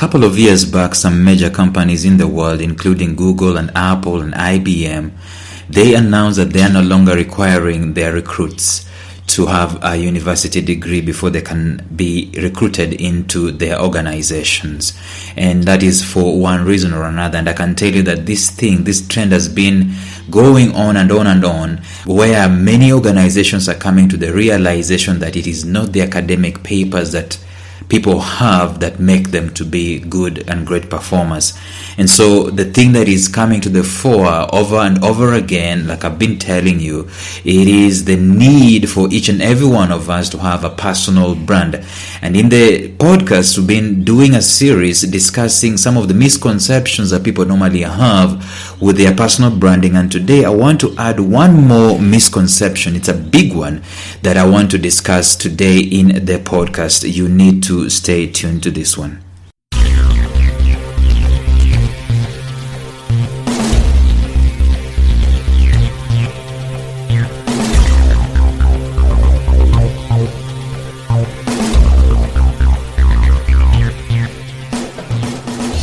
couple of years back, some major companies in the world, including Google and Apple and IBM, they announced that they are no longer requiring their recruits to have a university degree before they can be recruited into their organizations. And that is for one reason or another. And I can tell you that this trend has been going on and on and on, where many organizations are coming to the realization that it is not the academic papers that people have that make them to be good and great performers. And so the thing that is coming to the fore over and over again, like I've been telling you, it is the need for each and every one of us to have a personal brand. And in the podcast, we've been doing a series discussing some of the misconceptions that people normally have with their personal branding. And today I want to add one more misconception. It's a big one that I want to discuss today in the podcast. You need to stay tuned to this one.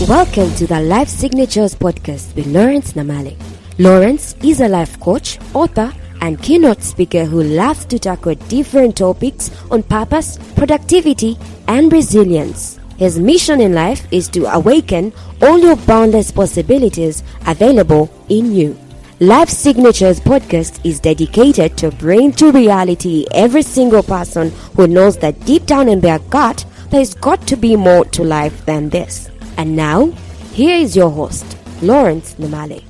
Welcome to the Life Signatures podcast with Lawrence Namale. Lawrence is a life coach, author, and keynote speaker who loves to tackle different topics on purpose, productivity, and resilience. His mission in life is to awaken all your boundless possibilities available in you. Life Signatures podcast is dedicated to bring to reality every single person who knows that deep down in their gut, there's got to be more to life than this. And now, here is your host, Lawrence Namale.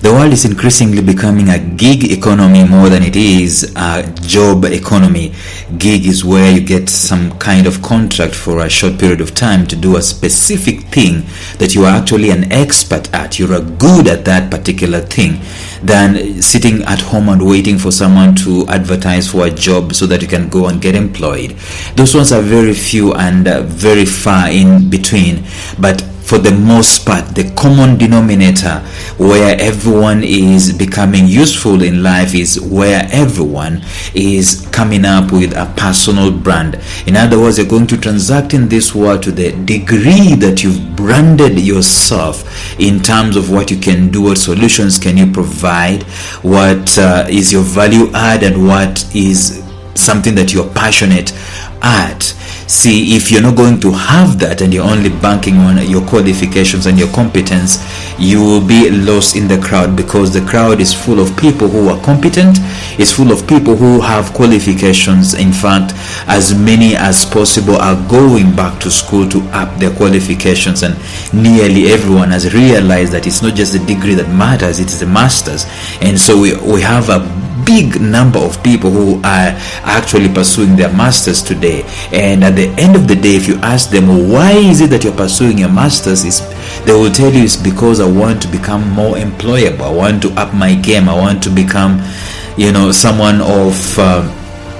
The world is increasingly becoming a gig economy more than it is a job economy. Gig is where you get some kind of contract for a short period of time to do a specific thing that you are actually an expert at. You're good at that particular thing, than sitting at home and waiting for someone to advertise for a job so that you can go and get employed. Those ones are very few and very far in between. But for the most part, the common denominator where everyone is becoming useful in life is where everyone is coming up with a personal brand. In other words, you're going to transact in this world to the degree that you've branded yourself in terms of what you can do, what solutions can you provide, what is your value add, and what is something that you're passionate at. See, if you're not going to have that and you're only banking on your qualifications and your competence, you will be lost in the crowd, because the crowd is full of people who are competent, it's full of people who have qualifications. In fact, as many as possible are going back to school to up their qualifications, and nearly everyone has realized that it's not just the degree that matters, it's the masters. And so we have a big number of people who are actually pursuing their masters today. And at the end of the day, if you ask them, why is it that you're pursuing your masters, they will tell you it's because I want to become more employable, I want to up my game, I want to become someone of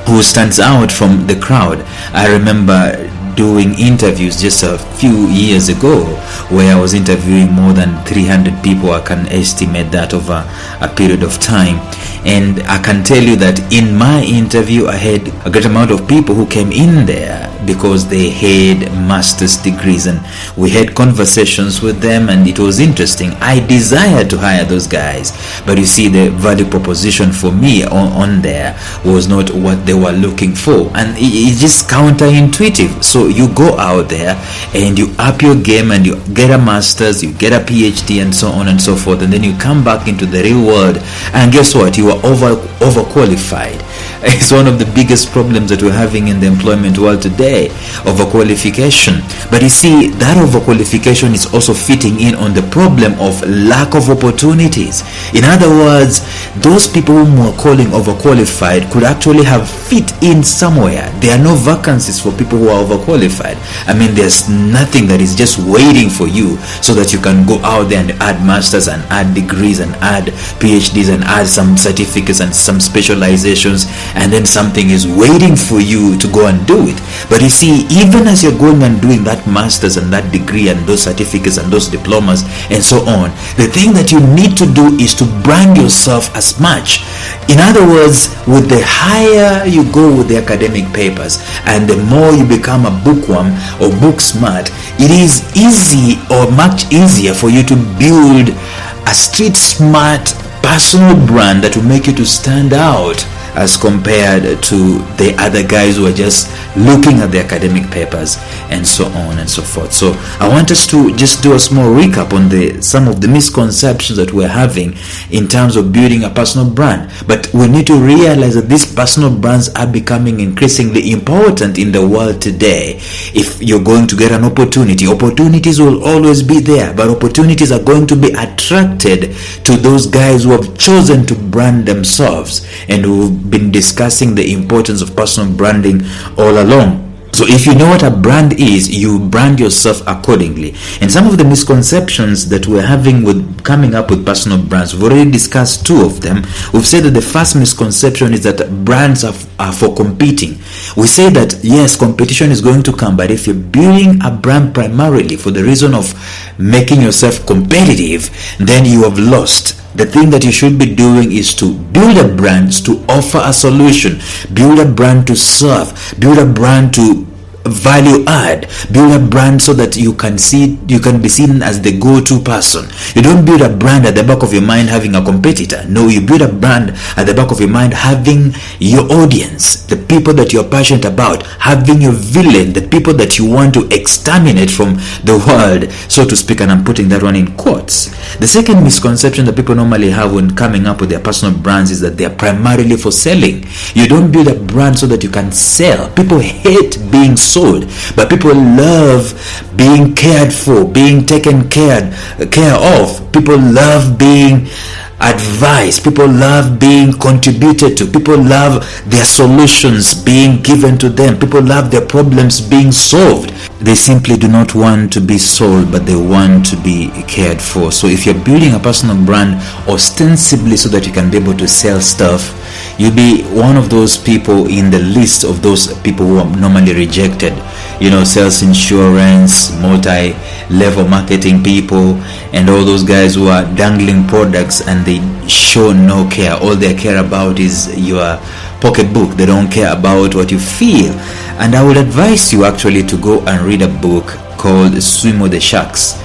who stands out from the crowd. I remember doing interviews just a few years ago where I was interviewing more than 300 people. I can estimate that over a period of time, and I can tell you that in my interview I had a great amount of people who came in there because they had master's degrees, and we had conversations with them, and it was interesting. I desired to hire those guys, but you see, the value proposition for me on there was not what they were looking for, and it's just counterintuitive. So you go out there and you up your game and you get a master's, you get a PhD, and so on and so forth, and then you come back into the real world, and guess what? You are overqualified. It's one of the biggest problems that we're having in the employment world today, overqualification. But you see, that overqualification is also fitting in on the problem of lack of opportunities. In other words, those people whom we're calling overqualified could actually have fit in somewhere. There are no vacancies for people who are overqualified. I mean, there's nothing that is just waiting for you so that you can go out there and add masters and add degrees and add PhDs and add some certificates and some specializations, and then something is waiting for you to go and do it. But you see, even as you're going and doing that masters and that degree and those certificates and those diplomas and so on, the thing that you need to do is to brand yourself as much. In other words, with the higher you go with the academic papers and the more you become a bookworm or book smart, it is easy or much easier for you to build a street smart personal brand that will make you to stand out as compared to the other guys who are just looking at the academic papers and so on and so forth. So I want us to just do a small recap on some of the misconceptions that we're having in terms of building a personal brand. But we need to realize that these personal brands are becoming increasingly important in the world today. If you're going to get an opportunity, opportunities will always be there, but opportunities are going to be attracted to those guys who have chosen to brand themselves and who been discussing the importance of personal branding all along. So if you know what a brand is, you brand yourself accordingly. And some of the misconceptions that we're having with coming up with personal brands, we've already discussed two of them. We've said that the first misconception is that brands are for competing. We say that yes, competition is going to come, but if you're building a brand primarily for the reason of making yourself competitive, then you have lost. The thing that you should be doing is to build a brand to offer a solution, build a brand to serve, build a brand to value add, build a brand so that you can be seen as the go-to person. You don't build a brand at the back of your mind having a competitor. No, you build a brand at the back of your mind having your audience, the people that you're passionate about, having your villain, the people that you want to exterminate from the world, so to speak, and I'm putting that one in quotes. The second misconception that people normally have when coming up with their personal brands is that they are primarily for selling. You don't build a brand so that you can sell. People hate being sold, but people love being cared for, being taken care of. People love being advised. People love being contributed to. People love their solutions being given to them. People love their problems being solved. They simply do not want to be sold, but they want to be cared for. So if you're building a personal brand ostensibly so that you can be able to sell stuff, you'll be one of those people in the list of those people who are normally rejected. You know, sales insurance, multi-level marketing people, and all those guys who are dangling products and they show no care. All they care about is your pocketbook. They don't care about what you feel. And I would advise you actually to go and read a book called Swim with the Sharks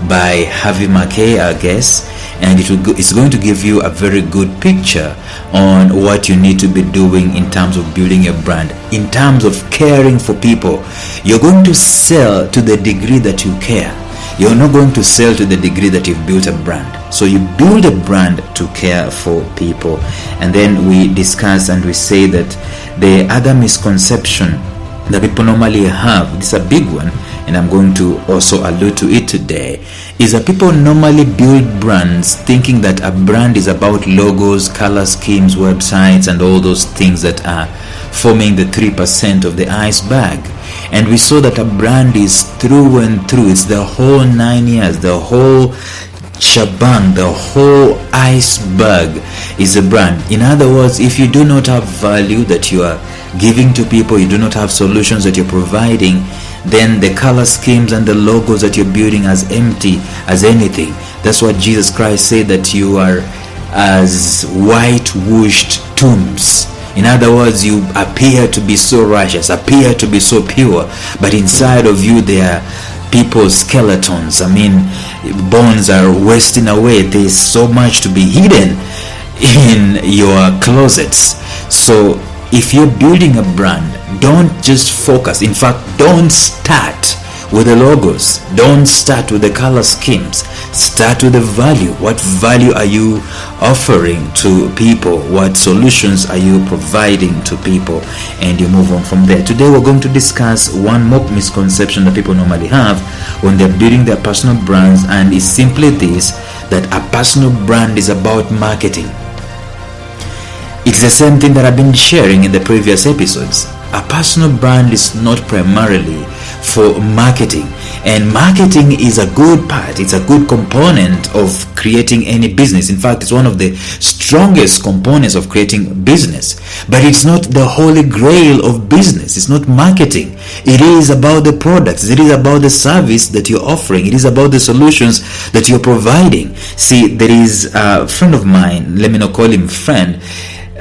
by Harvey Mackay, I guess, and it's going to give you a very good picture on what you need to be doing in terms of building your brand, in terms of caring for people. You're going to sell to the degree that you care. You're not going to sell to the degree that you've built a brand. So you build a brand to care for people. And then we discuss and we say that the other misconception that people normally have, this is a big one, and I'm going to also allude to it today, is that people normally build brands thinking that a brand is about logos, color schemes, websites, and all those things that are forming the 3% of the iceberg. And we saw that a brand is through and through. It's the whole 9 years, the whole shebang, the whole iceberg is a brand. In other words, if you do not have value that you are giving to people, you do not have solutions that you're providing, then the color schemes and the logos that you're building as empty as anything. That's what Jesus Christ said, that you are as whitewashed tombs. In other words, you appear to be so righteous, appear to be so pure, but inside of you there are people's skeletons. I mean, bones are wasting away. There's so much to be hidden in your closets. So if you're building a brand, don't just focus. In fact, don't start with the logos. Don't start with the color schemes. Start with the value. What value are you offering to people? What solutions are you providing to people? And you move on from there. Today we're going to discuss one more misconception that people normally have when they're building their personal brands, and it's simply this, that a personal brand is about marketing. It's the same thing that I've been sharing in the previous episodes. A personal brand is not primarily for marketing, and marketing is a good part, it's a good component of creating any business. In fact, it's one of the strongest components of creating business, but it's not the holy grail of business. It's not marketing. It is about the products, it is about the service that you're offering, it is about the solutions that you're providing. See, there is a friend of mine, let me not call him friend,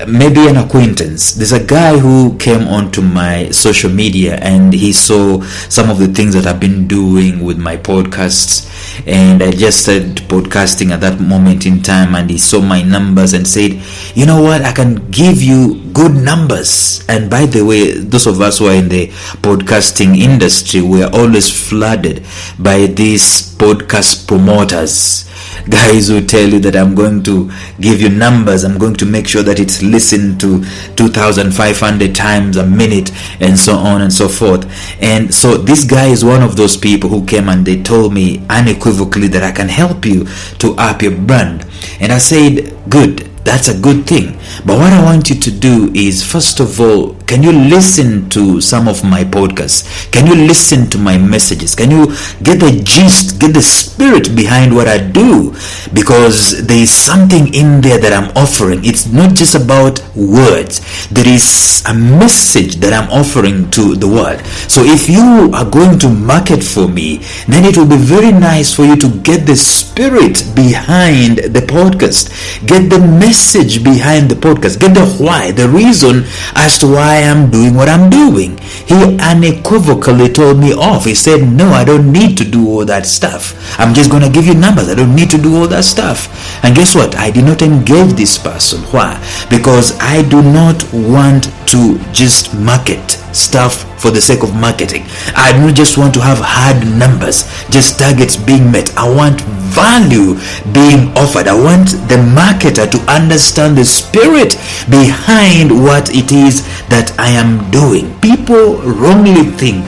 maybe an acquaintance. There's a guy who came onto my social media and he saw some of the things that I've been doing with my podcasts, and I just started podcasting at that moment in time, and he saw my numbers and said, you know what, I can give you good numbers. And by the way, those of us who are in the podcasting industry, we are always flooded by these podcast promoters, guys who tell you that I'm going to give you numbers, I'm going to make sure that it's listened to 2,500 times a minute, and so on and so forth. And so this guy is one of those people who came and they told me unequivocally that I can help you to up your brand. And I said, good, that's a good thing, but what I want you to do is, first of all, can you listen to some of my podcasts? Can you listen to my messages? Can you get the gist, get the spirit behind what I do? Because there is something in there that I'm offering. It's not just about words. There is a message that I'm offering to the world. So if you are going to market for me, then it will be very nice for you to get the spirit behind the podcast. Get the message behind the podcast. Get the why, the reason as to why I'm doing what I'm doing. He unequivocally told me off. He said, no, I don't need to do all that stuff. I'm just going to give you numbers. I don't need to do all that stuff. And guess what? I did not engage this person. Why? Because I do not want to just market stuff for the sake of marketing. I don't just want to have hard numbers, just targets being met. I want value being offered. I want the marketer to understand the spirit behind what it is that I am doing. People wrongly think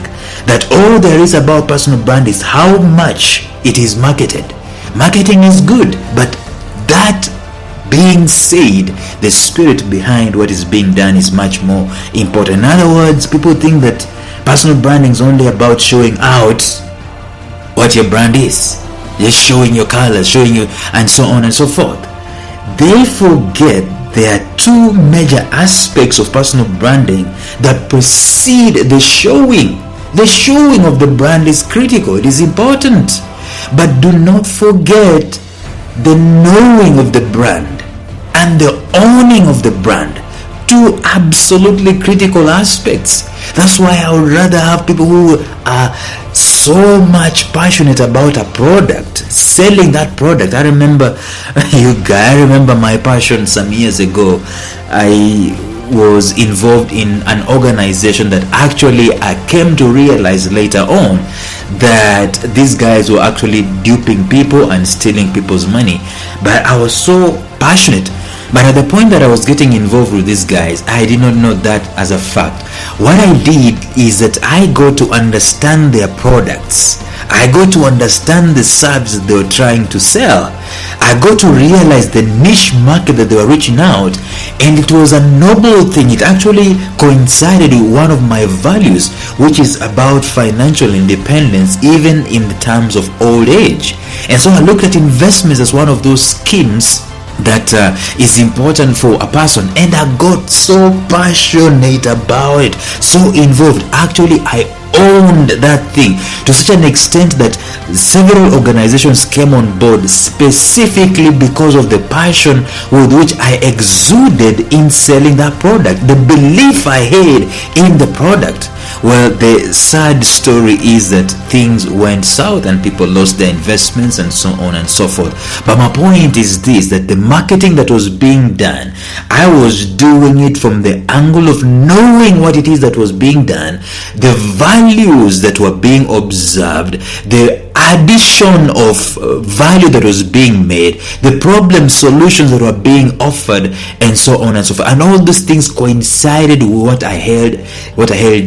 that all there is about personal brand is how much it is marketed. Marketing is good, but that being said, the spirit behind what is being done is much more important. In other words, people think that personal branding is only about showing out what your brand is, just showing your colors, showing you, and so on and so forth. They forget there are two major aspects of personal branding that precede the showing. The showing of the brand is critical, it is important, but do not forget the knowing of the brand and the owning of the brand. Two absolutely critical aspects. That's why I would rather have people who are so much passionate about a product, selling that product. I remember my passion some years ago. I was involved in an organization that actually I came to realize later on that these guys were actually duping people and stealing people's money. But I was so passionate. But at the point that I was getting involved with these guys, I did not know that as a fact. What I did is that I got to understand their products. I got to understand the services they were trying to sell. I got to realize the niche market that they were reaching out, and it was a noble thing. It actually coincided with one of my values, which is about financial independence, even in the terms of old age. And so I looked at investments as one of those schemes that is important for a person, and I got so passionate about it, so involved. Actually, I owned that thing to such an extent that several organizations came on board specifically because of the passion with which I exuded in selling that product, the belief I had in the product. product. Well, the sad story is that things went south and people lost their investments and so on and so forth. But my point is this, that the marketing that was being done, I was doing it from the angle of knowing what it is that was being done, the values that were being observed, the addition of value that was being made, the problem solutions that were being offered, and so on and so forth. And all these things coincided with what I held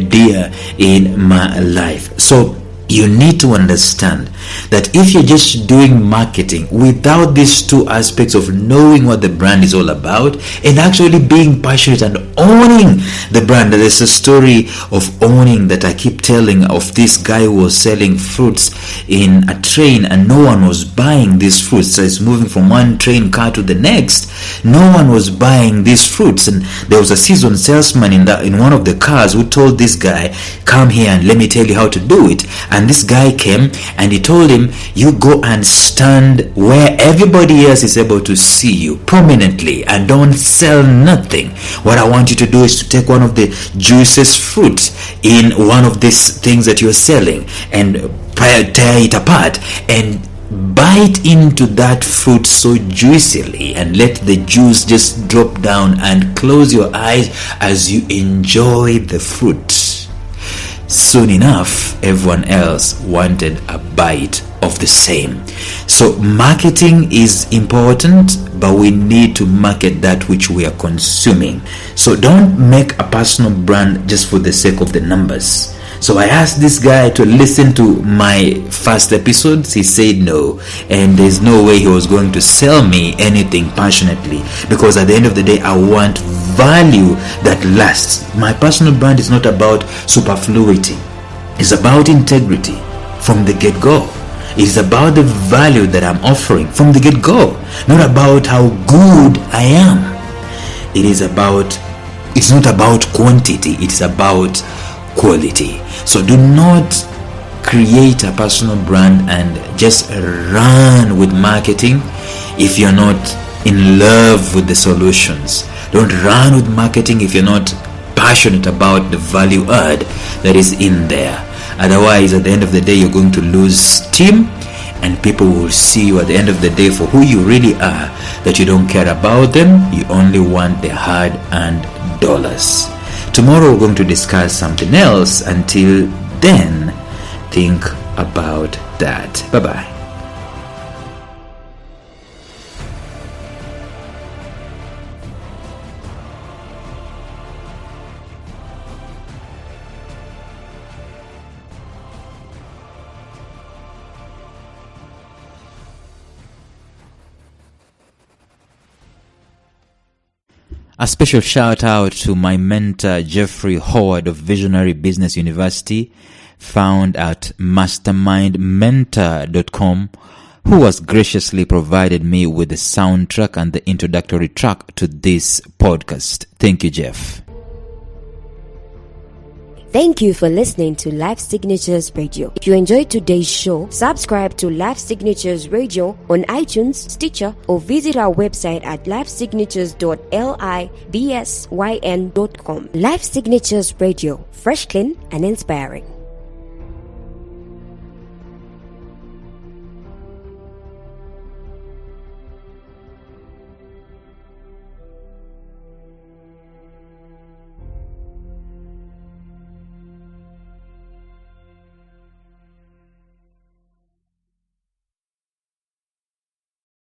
dear in my life. So you need to understand that if you're just doing marketing without these two aspects of knowing what the brand is all about and actually being passionate and owning the brand, there's a story of owning that I keep telling of this guy who was selling fruits in a train and no one was buying these fruits. So it's moving from one train car to the next. No one was buying these fruits, and there was a seasoned salesman in one of the cars who told this guy, come here and let me tell you how to do it. And this guy came and he told him, you go and stand where everybody else is able to see you prominently and don't sell nothing. What I want you to do is to take one of the juiciest fruits in one of these things that you're selling and tear it apart and bite into that fruit so juicily and let the juice just drop down and close your eyes as you enjoy the fruit. Soon enough, everyone else wanted a bite of the same. So marketing is important, but we need to market that which we are consuming. So don't make a personal brand just for the sake of the numbers. So I asked this guy to listen to my first episodes. He said no, and there's no way he was going to sell me anything passionately, because at the end of the day I want value that lasts. My personal brand is not about superfluity. It's about integrity from the get-go. It's about the value that I'm offering from the get-go, not about how good I am. It's not about quantity, it's about quality. So do not create a personal brand and just run with marketing if you're not in love with the solutions. Don't run with marketing if you're not passionate about the value add that is in there. Otherwise, at the end of the day, you're going to lose steam, and people will see you at the end of the day for who you really are, that you don't care about them, you only want their hard-earned dollars. Tomorrow we're going to discuss something else. Until then, think about that. Bye-bye. A special shout out to my mentor Jeffrey Howard of Visionary Business University, found at mastermindmentor.com, who has graciously provided me with the soundtrack and the introductory track to this podcast. Thank you, Jeff. Thank you for listening to Life Signatures Radio. If you enjoyed today's show, subscribe to Life Signatures Radio on iTunes, Stitcher, or visit our website at lifesignatures.libsyn.com. Life Signatures Radio, fresh, clean, and inspiring.